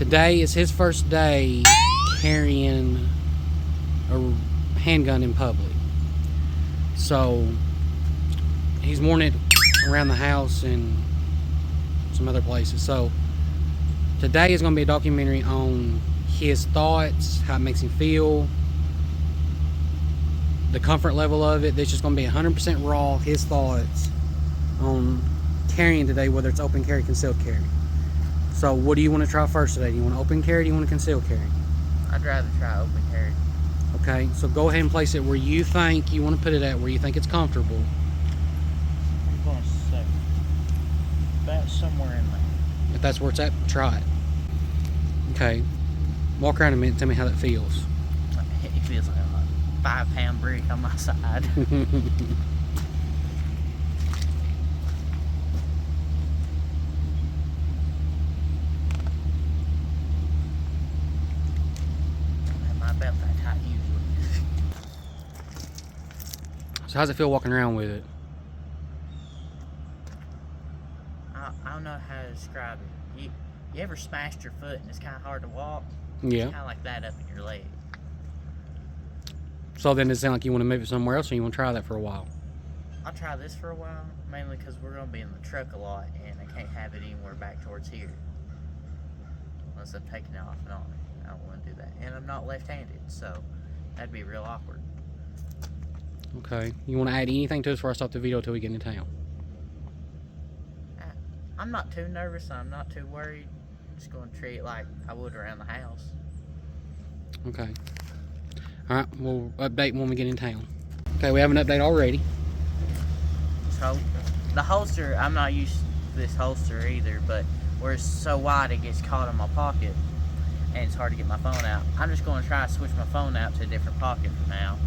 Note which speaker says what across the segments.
Speaker 1: Today is his first day carrying a handgun in public. So he's worn it around the house and some other places. So today is going to be a documentary on his thoughts, how it makes him feel, the comfort level of it. This is going to be 100% raw, his thoughts on carrying today, whether it's open carry, concealed carry. So what do you want to try first today? Do you want to open carry or do you want to conceal carry?
Speaker 2: I'd rather try open carry.
Speaker 1: Okay, so go ahead and place it where you think you want to put it at, where you think it's comfortable.
Speaker 2: I'm going to say that's somewhere in there.
Speaker 1: If that's where it's at, try it. Okay, walk around a minute and tell me how that feels.
Speaker 2: It feels like a 5-pound brick on my side. My belt that tight usually.
Speaker 1: So how's it feel walking around with it?
Speaker 2: I don't know how to describe it. You ever smashed your foot and it's kind of hard to walk?
Speaker 1: Yeah.
Speaker 2: It's kind of like that up in your leg.
Speaker 1: So then it sounds like you want to move it somewhere else, or you want to try that for a while?
Speaker 2: I'll try this for a while, mainly because we're going to be in the truck a lot and I can't have it anywhere back towards here. Unless I'm taking it off and on. I don't want to do that. And I'm not left-handed, so that'd be real awkward.
Speaker 1: Okay. You want to add anything to us before I stop the video till we get into town?
Speaker 2: I'm not too nervous. I'm not too worried. I'm just going to treat it like I would around the house.
Speaker 1: Okay. Alright, we'll update when we get in town. Okay, we have an update already.
Speaker 2: So, the holster, I'm not used to this holster either, but where it's so wide it gets caught in my pocket and it's hard to get my phone out. I'm just going to try to switch my phone out to a different pocket for now.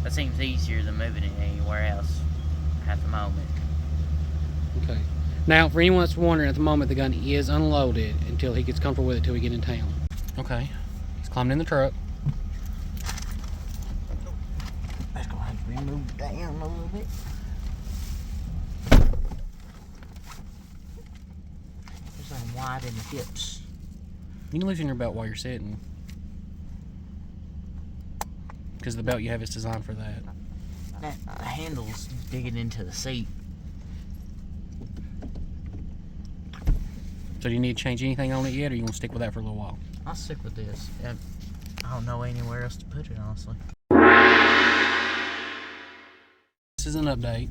Speaker 2: That seems easier than moving it anywhere else at the moment.
Speaker 1: Okay. Now, for anyone that's wondering, at the moment the gun is unloaded until he gets comfortable with it till we get in town. Okay. He's climbing in the truck.
Speaker 2: That's going to have to be moved down a little bit. There's something wide in the hips.
Speaker 1: You can loosen your belt while you're sitting, because the belt you have is designed for that.
Speaker 2: The handle's digging into the seat.
Speaker 1: So do you need to change anything on it yet, or you want to stick with that for a little while?
Speaker 2: I'll stick with this. I don't know anywhere else to put it, honestly.
Speaker 1: This is an update.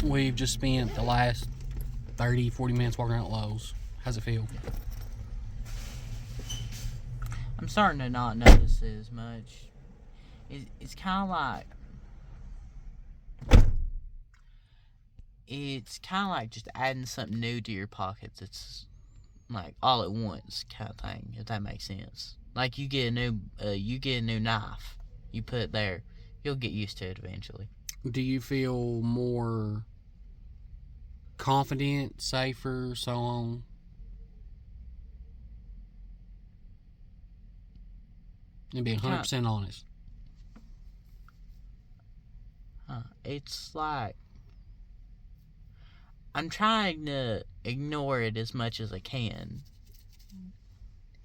Speaker 1: We've just spent the last 30-40 minutes walking around at Lowe's. How's it feel?
Speaker 2: I'm starting to not notice it as much. It's kind of like... It's kind of like just adding something new to your pockets. It's like all at once kind of thing, if that makes sense. Like you get a new knife, you put it there, you'll get used to it eventually.
Speaker 1: Do you feel more confident, safer, so on? And being 100% honest.
Speaker 2: It's like I'm trying to ignore it as much as I can,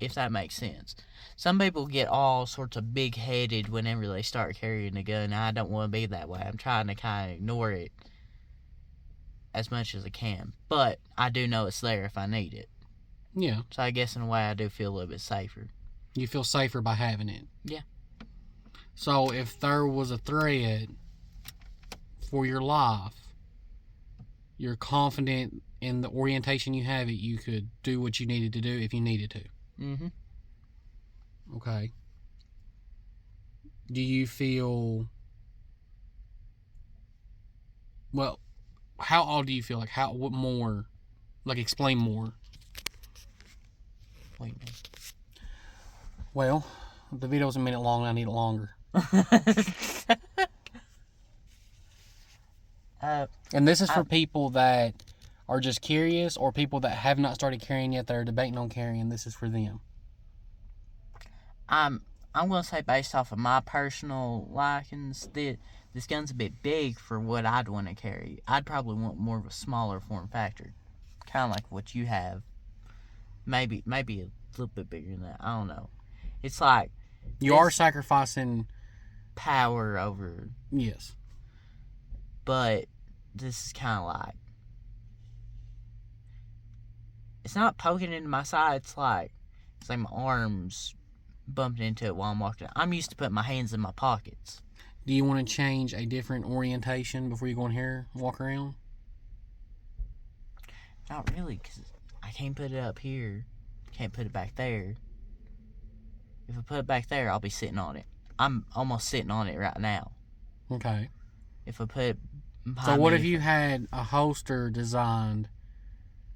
Speaker 2: if that makes sense. Some people get all sorts of big-headed whenever they start carrying a gun. I don't want to be that way. I'm trying to kind of ignore it as much as I can. But I do know it's there if I need it.
Speaker 1: Yeah.
Speaker 2: So I guess in a way I do feel a little bit safer.
Speaker 1: You feel safer by having it?
Speaker 2: Yeah.
Speaker 1: So if there was a threat for your life, you're confident in the orientation you have it, you could do what you needed to do if you needed to.
Speaker 2: Mm-hmm.
Speaker 1: Okay. Do you feel... Well, how old do you feel? Like, what more? Like, explain more.
Speaker 2: What do you mean?
Speaker 1: Well, the video's a minute long and I need it longer. And this is for people that are just curious, or people that have not started carrying yet, that are debating on carrying. This is for them.
Speaker 2: I'm going to say, based off of my personal likings, this gun's a bit big for what I'd want to carry. I'd probably want more of a smaller form factor, kind of like what you have. Maybe little bit bigger than that. I don't know. It's like
Speaker 1: You are sacrificing
Speaker 2: power over.
Speaker 1: Yes.
Speaker 2: But this is kind of like, it's not poking into my side. It's like my arms bumping into it while I'm walking. I'm used to putting my hands in my pockets.
Speaker 1: Do you want to change a different orientation before you go in here and walk around?
Speaker 2: Not really, because I can't put it up here. Can't put it back there. If I put it back there, I'll be sitting on it. I'm almost sitting on it right now.
Speaker 1: Okay.
Speaker 2: If I put it behind
Speaker 1: So what
Speaker 2: me,
Speaker 1: if you had a holster designed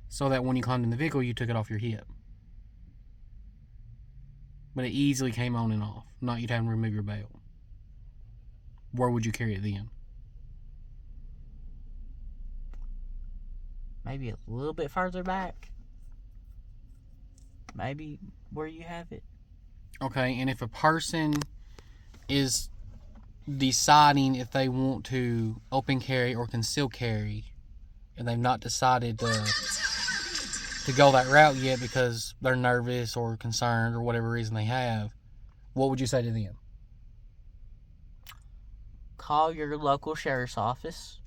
Speaker 1: so that when you climbed in the vehicle, you took it off your hip? But it easily came on and off. Not you'd have to remove your belt. Where would you carry it then?
Speaker 2: maybe a little bit further back. Maybe where you have it.
Speaker 1: Okay, and if a person is deciding if they want to open carry or conceal carry, and they've not decided to go that route yet because they're nervous or concerned or whatever reason they have, what would you say to them?
Speaker 2: Call your local sheriff's office.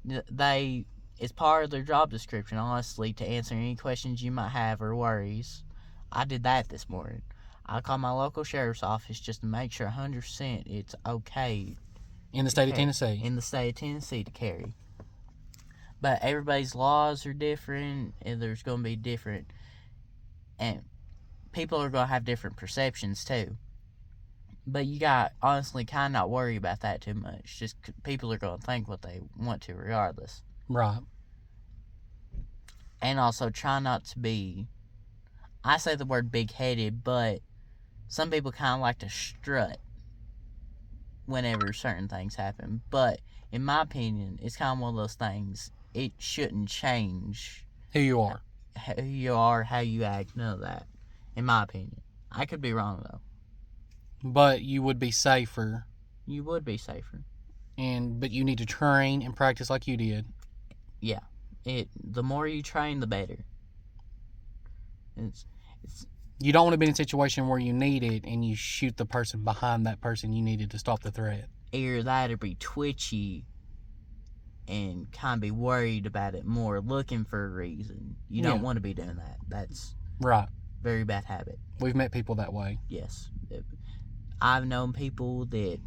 Speaker 2: It's part of their job description, honestly, to answer any questions you might have or worries. I did that this morning. I called my local sheriff's office just to make sure 100% it's okay.
Speaker 1: In the state of Tennessee?
Speaker 2: In the state of Tennessee to carry. But everybody's laws are different, and there's going to be different, and people are going to have different perceptions too. But you got honestly kind of not worry about that too much. Just people are going to think what they want to regardless.
Speaker 1: Right.
Speaker 2: And also try not to be, I say the word big-headed, but some people kind of like to strut whenever certain things happen. But in my opinion, it's kind of one of those things. It shouldn't change
Speaker 1: who you are,
Speaker 2: how you act, none of that. In my opinion, I could be wrong though.
Speaker 1: But you would be safer.
Speaker 2: You would be safer.
Speaker 1: But you need to train and practice like you did.
Speaker 2: Yeah, the more you train, the better. It's
Speaker 1: You don't want to be in a situation where you need it and you shoot the person behind that person you needed to stop the threat.
Speaker 2: Either that or be twitchy and kind of be worried about it more, looking for a reason. You don't want to be doing that. That's
Speaker 1: right.
Speaker 2: Very bad habit.
Speaker 1: We've met people that way.
Speaker 2: Yes. I've known people that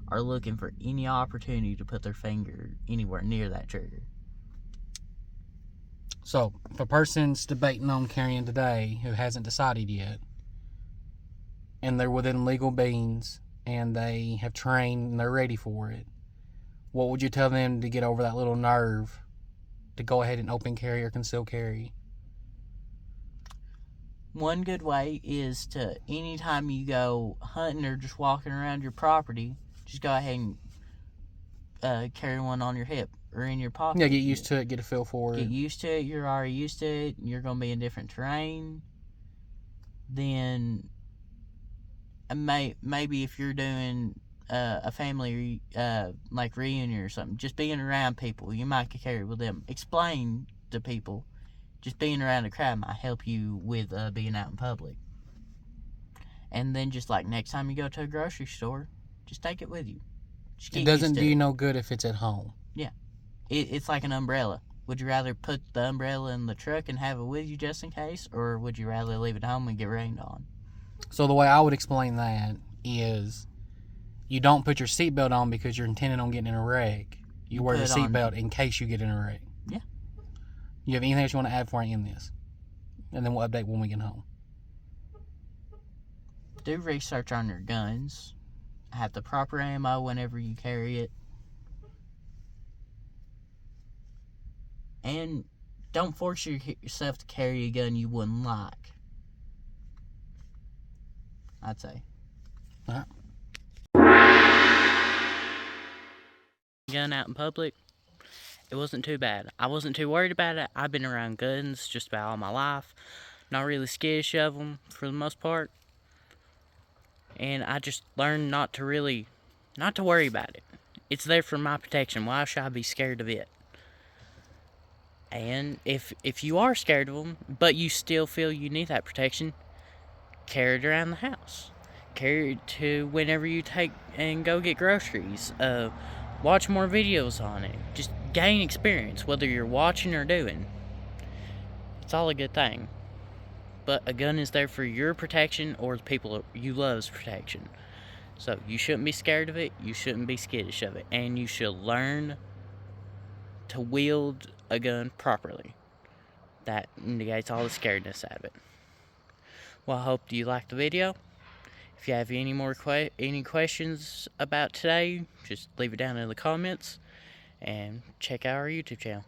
Speaker 2: are looking for any opportunity to put their finger anywhere near that trigger.
Speaker 1: So, if a person's debating on carrying today who hasn't decided yet, and they're within legal means, and they have trained and they're ready for it, what would you tell them to get over that little nerve to go ahead and open carry or conceal carry?
Speaker 2: One good way is to, anytime you go hunting or just walking around your property, just go ahead and carry one on your hip or in your pocket.
Speaker 1: Yeah, get used to it, get a feel for it.
Speaker 2: Get used to it. You're already used to it. You're going to be in different terrain. Then maybe if you're doing a family like reunion or something, just being around people, you might carry it with them. Explain to people. Just being around a crowd might help you with being out in public. And then just like next time you go to a grocery store, just take it with you.
Speaker 1: It doesn't do you no good if it's at home.
Speaker 2: Yeah. It's like an umbrella. Would you rather put the umbrella in the truck and have it with you just in case, or would you rather leave it home and get rained on?
Speaker 1: So the way I would explain that is you don't put your seatbelt on because you're intending on getting in a wreck. You wear your seatbelt in case you get in a wreck.
Speaker 2: Yeah.
Speaker 1: You have anything else you want to add before I end this? And then we'll update when we get home.
Speaker 2: Do research on your guns. Have the proper ammo whenever you carry it. And don't force yourself to carry a gun you wouldn't like. I'd say.
Speaker 1: All
Speaker 2: right. Gun out in public, it wasn't too bad. I wasn't too worried about it. I've been around guns just about all my life. Not really skittish of them for the most part. And I just learned not to worry about it. It's there for my protection. Why should I be scared of it? And if you are scared of them, but you still feel you need that protection, carry it around the house. Carry it to whenever you take and go get groceries. Watch more videos on it. Just gain experience, whether you're watching or doing. It's all a good thing. But a gun is there for your protection or the people you love's protection. So you shouldn't be scared of it. You shouldn't be skittish of it. And you should learn to wield a gun properly. That negates all the scaredness out of it. Well, I hope you liked the video. If you have any questions about today, just leave it down in the comments and check out our YouTube channel.